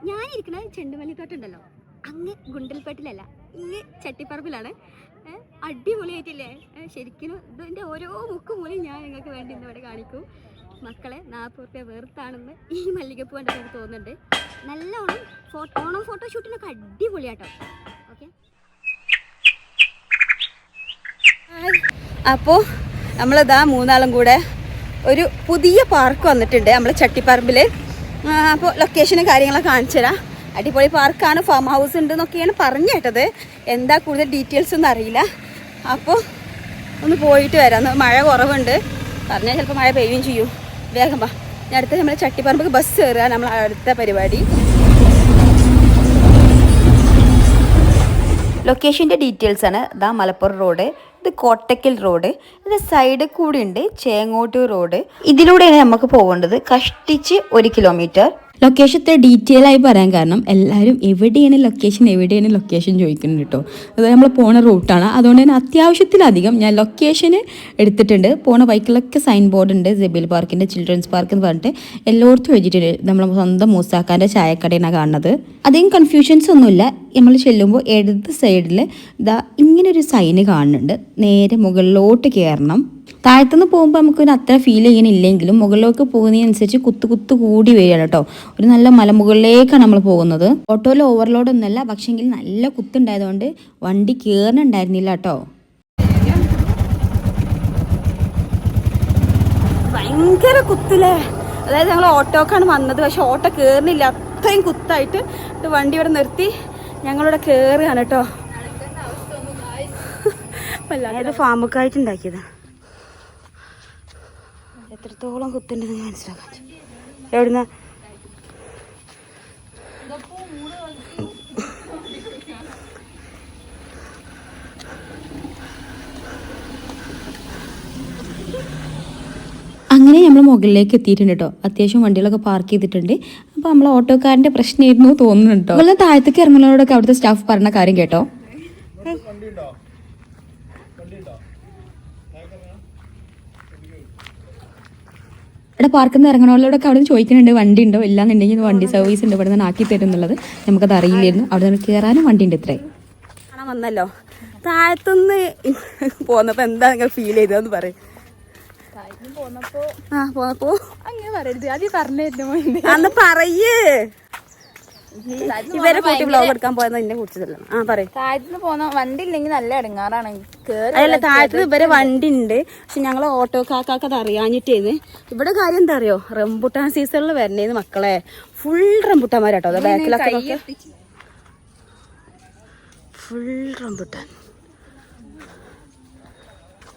ഞാനിരിക്കുന്ന ചെണ്ടുമല്ലിത്തോട്ടുണ്ടല്ലോ, അങ്ങ് ഗുണ്ടൽപേട്ടിലല്ല, ഇങ്ങ് ചട്ടിപ്പറമ്പിലാണ്. അടിപൊളിയായിട്ടില്ലേ? ശരിക്കും ഇതിൻ്റെ ഓരോ മുക്കും മൂലയും ഞാൻ നിങ്ങൾക്ക് വേണ്ടി ഇന്നിവിടെ കാണിക്കും. മക്കളെ 40 രൂപ വെറുത്താണെന്ന് ഈ മല്ലികപ്പൂ കണ്ടിട്ട് എനിക്ക് തോന്നുന്നുണ്ട്. നല്ല ഓണം ഫോട്ടോഷൂട്ടിനൊക്കെ അടിപൊളിയാട്ടോ. ഓക്കെ, അപ്പോൾ നമ്മളിതാ മൂന്നാളും കൂടെ ഒരു പുതിയ പാർക്ക് വന്നിട്ടുണ്ട് നമ്മൾ ചട്ടിപ്പറമ്പിൽ. അപ്പോൾ ലൊക്കേഷനും കാര്യങ്ങളൊക്കെ കാണിച്ചു തരാം. അടിപൊളി പാർക്കാണ്, ഫാം ഹൗസ് ഉണ്ട് എന്നൊക്കെയാണ് പറഞ്ഞു കേട്ടത്. എന്താ കൂടുതൽ ഡീറ്റെയിൽസ് ഒന്നും അറിയില്ല. അപ്പോൾ ഒന്ന് പോയിട്ട് വരാം. മഴ കുറവുണ്ട്, പറഞ്ഞാൽ ചിലപ്പോൾ മഴ പെയ്യുകയും ചെയ്യും. വേഗം വാ. ഞാൻ അടുത്ത നമ്മൾ ചട്ടിപ്പറമ്പ് ബസ് കയറുക, നമ്മൾ അടുത്ത പരിപാടി. ലൊക്കേഷൻ്റെ ഡീറ്റെയിൽസാണ്. ഇതാ മലപ്പുറം റോഡ്, ഇത് കോട്ടക്കൽ റോഡ്, ഇത് സൈഡിൽ കൂടി ഉണ്ട് ചേങ്ങോട്ടൂർ റോഡ്. ഇതിലൂടെയാണ് നമുക്ക് പോകേണ്ടത്. കഷ്ടിച്ച് 1 കിലോമീറ്റർ. ലൊക്കേഷത്തെ ഡീറ്റെയിൽ ആയി പറയാൻ കാരണം എല്ലാവരും എവിടെയാണ് ലൊക്കേഷൻ ചോദിക്കുന്നുണ്ട് കേട്ടോ. അത് നമ്മൾ പോണ റൂട്ടാണ്, അതുകൊണ്ട് തന്നെ അത്യാവശ്യത്തിലധികം ഞാൻ ലൊക്കേഷന് എടുത്തിട്ടുണ്ട്. പോണ ബൈക്കിലൊക്കെ സൈൻ ബോർഡ് ഉണ്ട്, ജബീൽ പാർക്കിൻ്റെ ചിൽഡ്രൻസ് പാർക്ക് എന്ന് പറഞ്ഞിട്ട് എല്ലായിടത്തും എഴുതിയിട്ടുണ്ട്. നമ്മൾ സ്വന്തം മൂസാക്കാൻ്റെ ചായക്കടയാണ് കാണുന്നത്. അധികം കൺഫ്യൂഷൻസ് ഒന്നുമില്ല. നമ്മൾ ചെല്ലുമ്പോൾ ഇടത് സൈഡിൽ ഇതാ ഇങ്ങനൊരു സൈന് കാണുന്നുണ്ട്. നേരെ മുകളിലോട്ട് കയറണം. താഴത്തുനിന്ന് പോകുമ്പോൾ നമുക്ക് അത്ര ഫീൽ ചെയ്യണില്ലെങ്കിലും മുകളിലേക്ക് പോകുന്നതിനനുസരിച്ച് കുത്ത് കൂടി വരികയാണ് കേട്ടോ. ഒരു നല്ല മലമുകളിലേക്കാണ് നമ്മൾ പോകുന്നത്. ഓട്ടോയിൽ ഓവർലോഡ് ഒന്നുമല്ല, പക്ഷെങ്കിൽ നല്ല കുത്തുണ്ടായതുകൊണ്ട് വണ്ടി കയറുന്നുണ്ടായിരുന്നില്ല കേട്ടോ. ഭയങ്കര കുത്തില്ലേ. അതായത് ഞങ്ങൾ ഓട്ടോക്കാണ് വന്നത്, പക്ഷെ ഓട്ടോ കയറുന്നില്ല, അത്രയും കുത്തായിട്ട്. വണ്ടി ഇവിടെ നിർത്തി ഞങ്ങളിവിടെ കയറുകയാണ് കേട്ടോ. അല്ലാതെ ഫാമൊക്കെയായിട്ട് ഉണ്ടാക്കിയതാ. എത്രത്തോളം കുത്തുണ്ടെന്ന് മനസ്സിലാക്കാൻ. എവിടുന്ന അങ്ങനെ നമ്മൾ മുകളിലേക്ക് എത്തിയിട്ടുണ്ട് കേട്ടോ. അത്യാവശ്യം വണ്ടികളൊക്കെ പാർക്ക് ചെയ്തിട്ടുണ്ട്. അപ്പോൾ നമ്മൾ ഓട്ടോക്കാരൻ്റെ പ്രശ്നമായിരുന്നു തോന്നുന്നുണ്ട് കേട്ടോ. അതുപോലെ താഴത്തേക്ക് ഇറങ്ങുന്നവരോടൊക്കെ അവിടുത്തെ സ്റ്റാഫ് പറഞ്ഞ കാര്യം കേട്ടോ. ഇവിടെ പാർക്കിൽ നിന്ന് ഇറങ്ങണവരോടൊക്കെ അവിടെ നിന്ന് ചോദിക്കുന്നുണ്ട് വണ്ടി ഉണ്ടോ, ഇല്ലാന്നുണ്ടെങ്കിൽ വണ്ടി സർവീസ് ഉണ്ട് ഇവിടെ നിന്ന് ആക്കി തരും എന്നുള്ളത്. നമുക്കത് അറിയില്ലായിരുന്നു. അവിടെ നിന്ന് കയറാനും വണ്ടി ഉണ്ട്. ഇത്രയും കാണാൻ വന്നല്ലോ. താഴത്തുനിന്ന് പോന്നപ്പോൾ എന്താ നിങ്ങൾ ഫീൽ ചെയ്തതെന്ന് പറയും. പോന്നപ്പോ അങ്ങനെ പറയരുത്, അത് പറഞ്ഞിരുന്നു അന്ന് പറയേ. ഇവരെ കൂട്ടി വ്ലോഗ് എടുക്കാൻ പോയത് എന്നെ കുറിച്ചതല്ല. പറയും. താഴത്തുനിന്ന് പോന്ന വണ്ടി ഇല്ലെങ്കിൽ നല്ല ഇടങ്ങാറാണ്. അതല്ല, താഴത്ത് ഇവരെ വണ്ടി ഉണ്ട്, പക്ഷെ ഞങ്ങൾ ഓട്ടോക്കാർക്ക് അത് അറിയാഞ്ഞിട്ടേന്ന്. ഇവിടെ കാര്യം എന്താ അറിയോ, റംബുട്ടാൻ സീസണിൽ വരണേന്ന് മക്കളെ. ഫുൾ റംബുട്ടാന്മാരാട്ടോ. അത് ബാക്കിലൊക്കെ നോക്കിയാ ഫുൾ റംബുട്ടാൻ.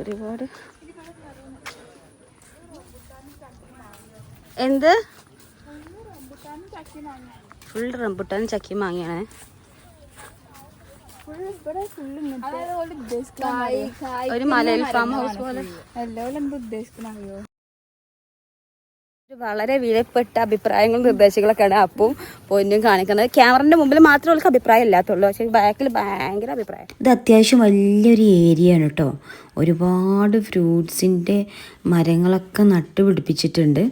ഒരുപാട് എന്ത് ഫുൾ റംബുട്ടാൻ ചക്കി മാങ്ങിയാണ്. ഒരു മലയിൽ ഫാം ഹൗസ് പോലെ. വളരെ വിലപ്പെട്ട അഭിപ്രായങ്ങളും നിർദ്ദേശങ്ങളൊക്കെയാണ് അപ്പവും പൊന്നും കാണിക്കുന്നത്. ക്യാമറന്റെ മുമ്പിൽ മാത്രമേ ഉള്ള അഭിപ്രായം ഇല്ലാത്തുള്ളൂ, പക്ഷെ ബാക്കിൽ ഭയങ്കര അഭിപ്രായം. ഇത് അത്യാവശ്യം വലിയൊരു ഏരിയ ആണ് കേട്ടോ. ഒരുപാട് ഫ്രൂട്ട്സിൻ്റെ മരങ്ങളൊക്കെ നട്ടുപിടിപ്പിച്ചിട്ടുണ്ട്.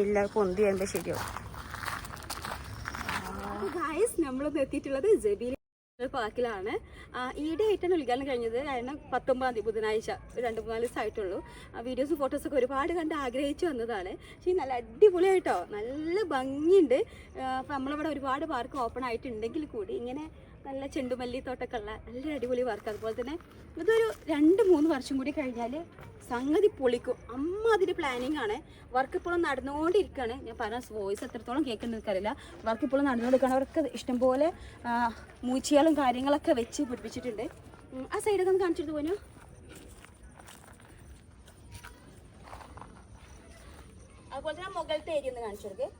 ഇല്ല, പൊന്തി വരുമ്പോ ശരിയാവും. നമ്മളൊന്ന് എത്തിയിട്ടുള്ളത് ജബീൽ പാർക്കിലാണ്. ഈടെ ആയിട്ടാണ് ഉദ്ഘാടനം കഴിഞ്ഞത്. കാരണം 19-ാം തീയതി ബുധനാഴ്ച, 2-3 ദിവസമായിട്ടുള്ളൂ. വീഡിയോസും ഫോട്ടോസൊക്കെ ഒരുപാട് കണ്ട് ആഗ്രഹിച്ചു വന്നതാണ്. പക്ഷേ നല്ല അടിപൊളിയായിട്ടോ, നല്ല ഭംഗിയുണ്ട്. അപ്പം നമ്മളിവിടെ ഒരുപാട് പാർക്ക് ഓപ്പൺ ആയിട്ടുണ്ടെങ്കിൽ കൂടി ഇങ്ങനെ നല്ല ചെണ്ടുമല്ലി തോട്ടമൊക്കെ ഉള്ള നല്ല അടിപൊളി പാർക്ക്. അതുപോലെ തന്നെ ഇതൊരു 2-3 വർഷം കൂടി കഴിഞ്ഞാൽ സംഗതി പൊളിക്കും. അതിൻ്റെ പ്ലാനിങ് ആണ്. വർക്ക് ഇപ്പോഴും നടന്നുകൊണ്ടിരിക്കുകയാണ്. ഞാൻ പറഞ്ഞ വോയിസ് എത്രത്തോളം കേൾക്കേണ്ടത് എനിക്കറിയില്ല. വർക്ക് ഇപ്പോഴും നടന്നുകൊണ്ടിരിക്കുകയാണ്. അവർക്ക് ഇഷ്ടംപോലെ മൂച്ചികളും കാര്യങ്ങളൊക്കെ വെച്ച് പിടിപ്പിച്ചിട്ടുണ്ട്. ആ സൈഡൊക്കെ ഒന്ന് കാണിച്ചിട്ട് പോനു. അതുപോലെ തന്നെ മുകളിലത്തെ ഏരിയ ഒന്ന് കാണിച്ചു കൊടുക്കേ.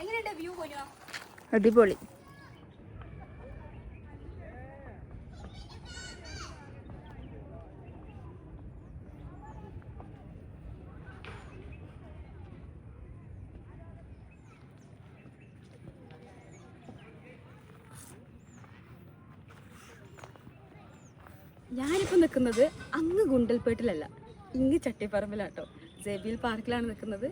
എങ്ങനെയുണ്ട് വ്യൂ പോനോ? അടിപൊളി. ഞാനിപ്പോൾ നിൽക്കുന്നത് അങ്ങ് ഗുണ്ടൽപേട്ടിലല്ല, ഇങ്ങ് ചട്ടിപ്പറമ്പിലാട്ടോ. ജെബിൽ പാർക്കിലാണ് നിൽക്കുന്നത്.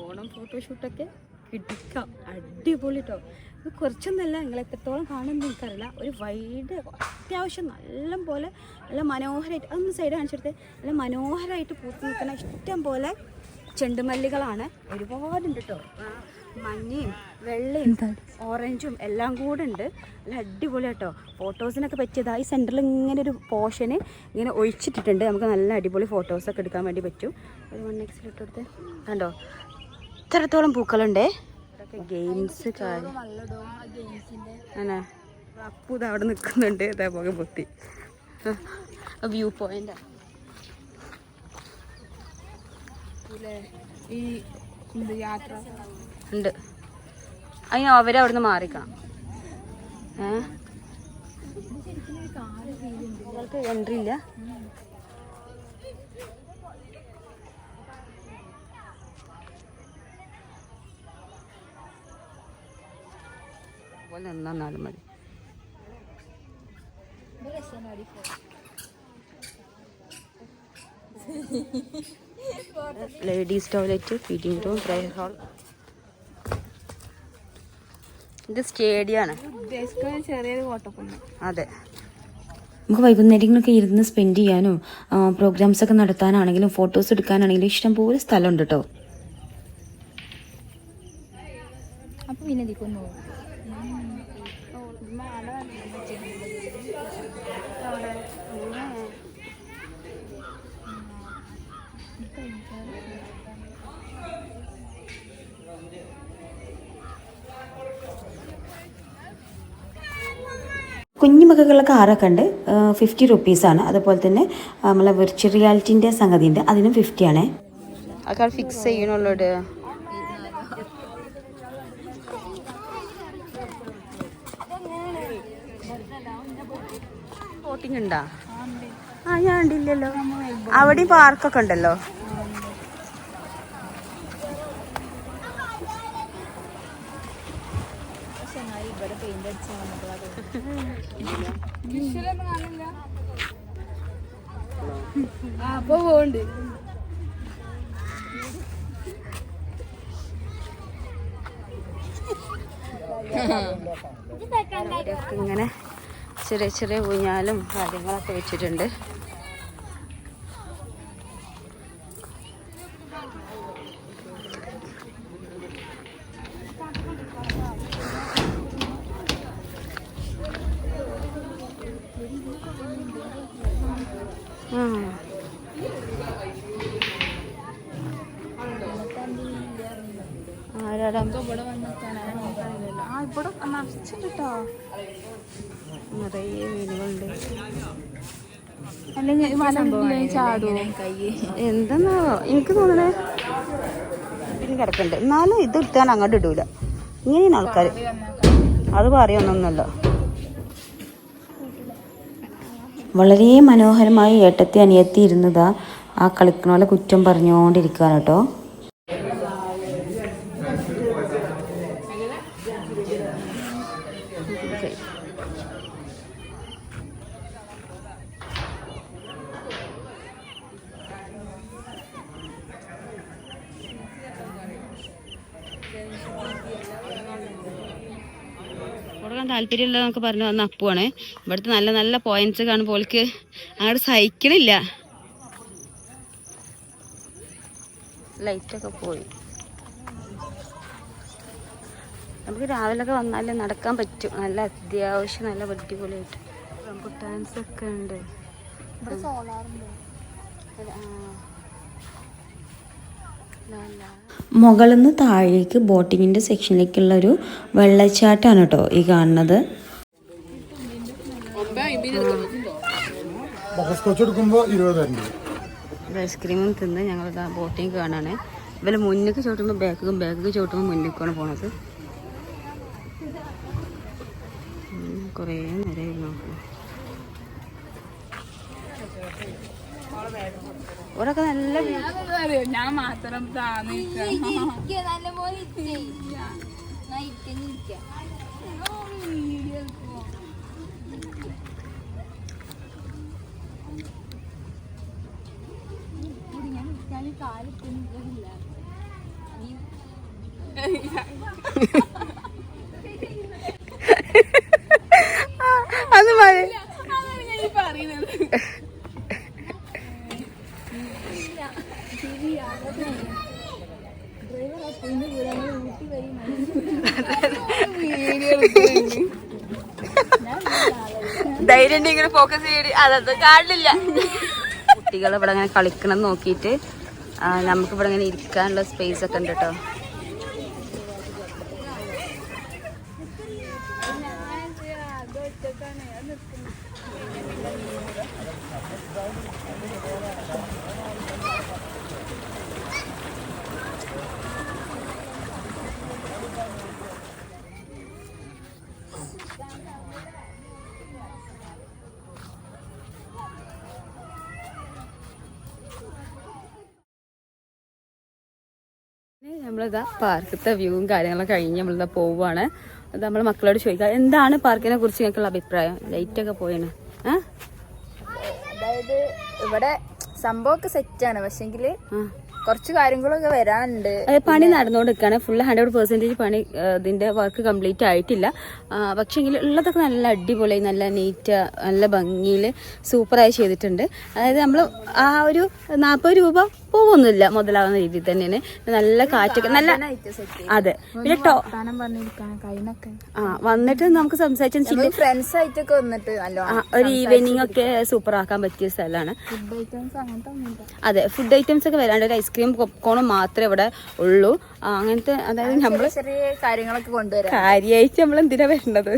ഓണം ഫോട്ടോഷൂട്ടൊക്കെ കിട്ടിക്കാം, അടിപൊളി കേട്ടോ. ഇത് കുറച്ചൊന്നല്ല, നിങ്ങൾ എത്രത്തോളം കാണുമെന്ന് എനിക്കറിയില്ല. ഒരു വൈഡ് അത്യാവശ്യം നല്ല പോലെ നല്ല മനോഹരമായിട്ട്, അതൊന്ന് സൈഡ് കാണിച്ചെടുത്ത്, നല്ല മനോഹരമായിട്ട് പൂത്ത് നിൽക്കുന്ന ഇഷ്ടം പോലെ ചെണ്ടുമല്ലികളാണ്. ഒരുപാടുണ്ട് കേട്ടോ. മഞ്ഞയും വെള്ളയും ഓറഞ്ചും എല്ലാം കൂടെ ഉണ്ട്. നല്ല അടിപൊളി കേട്ടോ. ഫോട്ടോസിനൊക്കെ പറ്റിയതാണ്. ഈ സെൻറ്ററിൽ ഇങ്ങനെ ഒരു പോർഷന് ഇങ്ങനെ ഒഴിച്ചിട്ടിട്ടുണ്ട്. നമുക്ക് നല്ല അടിപൊളി ഫോട്ടോസൊക്കെ എടുക്കാൻ വേണ്ടി പറ്റും. ഒരു 1x ഇട്ടെടുത്ത് കണ്ടോ, ഇത്രത്തോളം പൂക്കളുണ്ടേ. ഗെയിംസ് കാര്യം ആണ്. അപ്പു ഇത് അവിടെ നിൽക്കുന്നുണ്ട്. അതേപോലെ പൊത്തി വ്യൂ പോയിന്റ് ഈ യാത്ര ഉണ്ട്. അതിന് അവരവിടുന്ന് മാറിക്കണം. നിങ്ങൾക്ക് എൻട്രി ഇല്ല. പോലെ എന്നാലും മതി. Ladies toilet, feeding room, prayer hall. ഇത് സ്റ്റേഡിയമാണ്. ചെറിയൊരു കോട്ടക്കുന്ന്. അതെ, നമുക്ക് വൈകുന്നേരങ്ങളൊക്കെ ഇരുന്ന് സ്പെൻഡ് ചെയ്യാനും പ്രോഗ്രാംസ് ഒക്കെ നടത്താനാണെങ്കിലും ഫോട്ടോസ് എടുക്കാനാണെങ്കിലും ഇഷ്ടംപോലെ സ്ഥലമുണ്ട് കേട്ടോ. അപ്പോൾ പിന്നെ ഇതിക്കൊന്നു കുഞ്ഞു മക്കൾക്കുള്ള കാറൊക്കെ ഉണ്ട്. 50 റുപ്പീസാണ്. അതുപോലെ തന്നെ നമ്മളെ വിർച്വൽ റിയാലിറ്റിൻ്റെ സംഗതി ഉണ്ട്, അതിനും 50 ആണേ. ആ കാർ ഫിക്സ് ചെയ്യണുള്ളൂ. ബോട്ടിംഗ് ഉണ്ടാ? ആ, ഞാൻ ഉണ്ടില്ലല്ലോ. അവിടെയും പാർക്കൊക്കെ ഉണ്ടല്ലോ. അപ്പൊ പോണ്ട്. ഇങ്ങനെ ചെറിയ ചെറിയ ഊഞ്ഞാലും കാര്യങ്ങളൊക്കെ വെച്ചിട്ടുണ്ട്. നിറയെ മീനുകളുണ്ട്. എന്താന്നാവോ എനിക്ക് തോന്നണേ കിടക്കണ്ട്. എന്നാലും ഇത് എടുത്താൽ അങ്ങോട്ട് ഇടൂല. ഇങ്ങനെയാണ് ആൾക്കാർ, അത് പറയൊന്നൊന്നുമല്ല. വളരെ മനോഹരമായി ഏട്ടത്തി അനിയത്തി ഇരുന്നതാ ആ കളിക്കണ പോലെ കുറ്റം പറഞ്ഞുകൊണ്ടിരിക്കുകയാണ് കേട്ടോ. കൊടുക്കാൻ താല്പര്യമുള്ളതെന്നൊക്കെ പറഞ്ഞു വന്ന അപ്പുവാണ്. ഇവിടുത്തെ നല്ല നല്ല പോയിന്റ്സ് കാണുമ്പോൾ ഓൾക്ക് അങ്ങോട്ട് സഹിക്കണില്ല. ലൈറ്റൊക്കെ പോയി. നമുക്ക് രാവിലെയൊക്കെ വന്നാലേ നടക്കാൻ പറ്റും. നല്ല അത്യാവശ്യം നല്ല അടിപൊളിയായിട്ട് റംബുട്ടാൻസ് ഒക്കെ ഉണ്ട്. മുകളിൽ നിന്ന് താഴേക്ക് ബോട്ടിങ്ങിൻ്റെ സെക്ഷനിലേക്കുള്ള ഒരു വെള്ളച്ചാട്ടമാണ് കേട്ടോ ഈ കാണുന്നത്. ഐസ്ക്രീമും തിന്ന് ഞങ്ങൾ ബോട്ടിങ് കാണാണ്. ഇവര് മുന്നിലേക്ക് ചവിട്ടുമ്പോൾ ബാക്കിലേക്ക് ചവിട്ടുമ്പോൾ മുന്നിലേക്കാണ് പോണത്. കുറേ നേരം നോക്കും. ഓരൊക്കെ നല്ല ഞാൻ മാത്രം അത് മതി. ധൈര്യം ഉണ്ടെങ്കിൽ ഫോക്കസ് ചെയ്ത് അതൊന്നും കാണില്ല. കുട്ടികൾ ഇവിടെ അങ്ങനെ കളിക്കണം നോക്കിയിട്ട് നമുക്കിവിടെ ഇങ്ങനെ ഇരിക്കാനുള്ള സ്പേസ് ഒക്കെ ഉണ്ട് കേട്ടോ. നമ്മളിതാ പാർക്കത്തെ വ്യൂവും കാര്യങ്ങളൊക്കെ കഴിഞ്ഞ് നമ്മളിതാ പോവുകയാണ്. അത് നമ്മൾ മക്കളോട് ചോദിക്കാം എന്താണ് പാർക്കിനെ കുറിച്ച് ഞങ്ങൾക്കുള്ള അഭിപ്രായം. ലൈറ്റൊക്കെ പോയാണ്. അതായത് ഇവിടെ സംഭവമൊക്കെ സെറ്റാണ്, പക്ഷെങ്കില് കുറച്ച് കാര്യങ്ങളൊക്കെ വരാനുണ്ട്. പണി നടന്നുകൊണ്ടിരിക്കുകയാണ്. ഫുൾ 100% പണി ഇതിന്റെ വർക്ക് കംപ്ലീറ്റ് ആയിട്ടില്ല. പക്ഷെങ്കിൽ ഉള്ളതൊക്കെ നല്ല അടിപൊളി, നല്ല നീറ്റ്, നല്ല ഭംഗിയിൽ സൂപ്പറായി ചെയ്തിട്ടുണ്ട്. അതായത് നമ്മൾ ആ ഒരു 40 രൂപ പോകുന്നില്ല, മുതലാവുന്ന രീതിയിൽ തന്നെയാണ്. നല്ല കാറ്റൊക്കെ നല്ല. അതെ, പിന്നെ വന്നിട്ട് നമുക്ക് സംസാരിച്ച ഫ്രണ്ട്സ് ആയിട്ടൊക്കെ വന്നിട്ട് ഒരു ഈവനിങ് ഒക്കെ സൂപ്പർ ആക്കാൻ പറ്റിയ സ്ഥലമാണ്. അതെ, ഫുഡ് ഐറ്റംസ് ഒക്കെ വരാണ്ട് ഒരു ഐസ്ക്രീം പോപ്കോണും മാത്രമേ ഇവിടെ ഉള്ളൂ. അങ്ങനത്തെ അതായത് നമ്മൾ ചെറിയ കാര്യങ്ങളൊക്കെ കൊണ്ടുവരാം. കാര്യമായിട്ട് നമ്മൾ എന്തിനാ വരേണ്ടത്,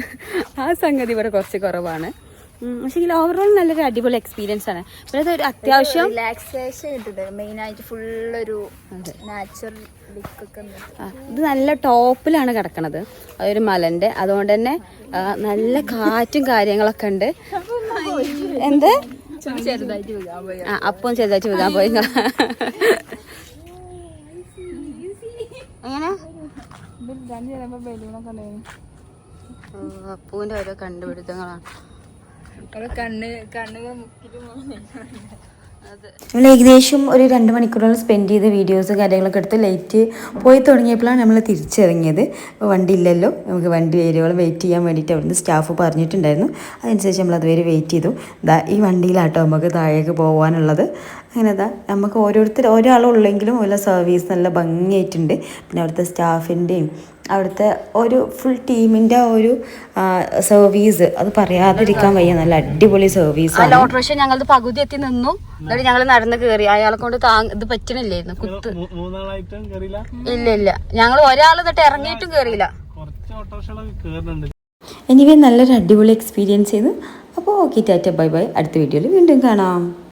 ആ സംഗതി ഇവിടെ കുറച്ച് കുറവാണ്. പക്ഷേ ഓവറോൾ നല്ലൊരു അടിപൊളി എക്സ്പീരിയൻസ് ആണ്. പിന്നെ ഒരു അത്യാവശ്യം റിലാക്സേഷൻ കിട്ടുന്നുണ്ട്. മെയിൻ ആയിട്ട് ഫുള്ളൊരു നാച്ചുറൽ ലുക്കൊക്കെ. ഇത് നല്ല ടോപ്പിലാണ് കിടക്കണത്, അതൊരു മലന്റെ. അതുകൊണ്ട് തന്നെ നല്ല കാറ്റും കാര്യങ്ങളൊക്കെ ഉണ്ട്. എന്ത് ചെറുതായിട്ട് വീഴാൻ പോയി. അപ്പം ചെറുതായിട്ട് വീഴാൻ പോയി. എങ്ങനെ അപ്പൂവിന്റെ ഓരോ കണ്ടുപിടുത്തങ്ങളാണ്. നമ്മൾ ഏകദേശം ഒരു 2 മണിക്കൂറോളം സ്പെൻഡ് ചെയ്ത് വീഡിയോസും കാര്യങ്ങളൊക്കെ എടുത്ത് ലൈറ്റ് പോയി തുടങ്ങിയപ്പോഴാണ് നമ്മൾ തിരിച്ചിറങ്ങിയത്. അപ്പോൾ വണ്ടി ഇല്ലല്ലോ, നമുക്ക് വണ്ടി വരുവോളം വെയിറ്റ് ചെയ്യാൻ വേണ്ടിയിട്ട് അവിടുന്ന് സ്റ്റാഫ് പറഞ്ഞിട്ടുണ്ടായിരുന്നു. അതനുസരിച്ച് നമ്മൾ അതുവരെ വെയിറ്റ് ചെയ്തു. ഈ വണ്ടിയിലാട്ടോ നമുക്ക് താഴേക്ക് പോകാനുള്ളത്. അങ്ങനെ നമുക്ക് ഒരാളുള്ളെങ്കിലും ഓരോ സർവീസ് നല്ല ഭംഗിയായിട്ടുണ്ട്. പിന്നെ അവിടുത്തെ സ്റ്റാഫിൻ്റെയും അവിടുത്തെ ഒരു ഫുൾ ടീമിൻ്റെ ഒരു സർവീസ് അത് പറയാതിരിക്കാൻ വയ്യ. നല്ല അടിപൊളി സർവീസ്. ഓട്ടോറിക്ഷ ഞങ്ങളത് പകുതി എത്തി നിന്നു. എന്നിട്ട് ഞങ്ങൾ നടന്ന് കയറി. അയാളെ കൊണ്ട് ഇത് പറ്റണില്ലായിരുന്നു. കുത്ത് ഇല്ല, ഞങ്ങൾ ഒരാൾ തൊട്ട് ഇറങ്ങിയിട്ടും കയറിയില്ല. എനിവേ നല്ലൊരു അടിപൊളി എക്സ്പീരിയൻസ് ചെയ്തു. അപ്പോൾ ഓക്കെ, ടാറ്റ ബൈ ബൈ. അടുത്ത വീഡിയോയിൽ വീണ്ടും കാണാം.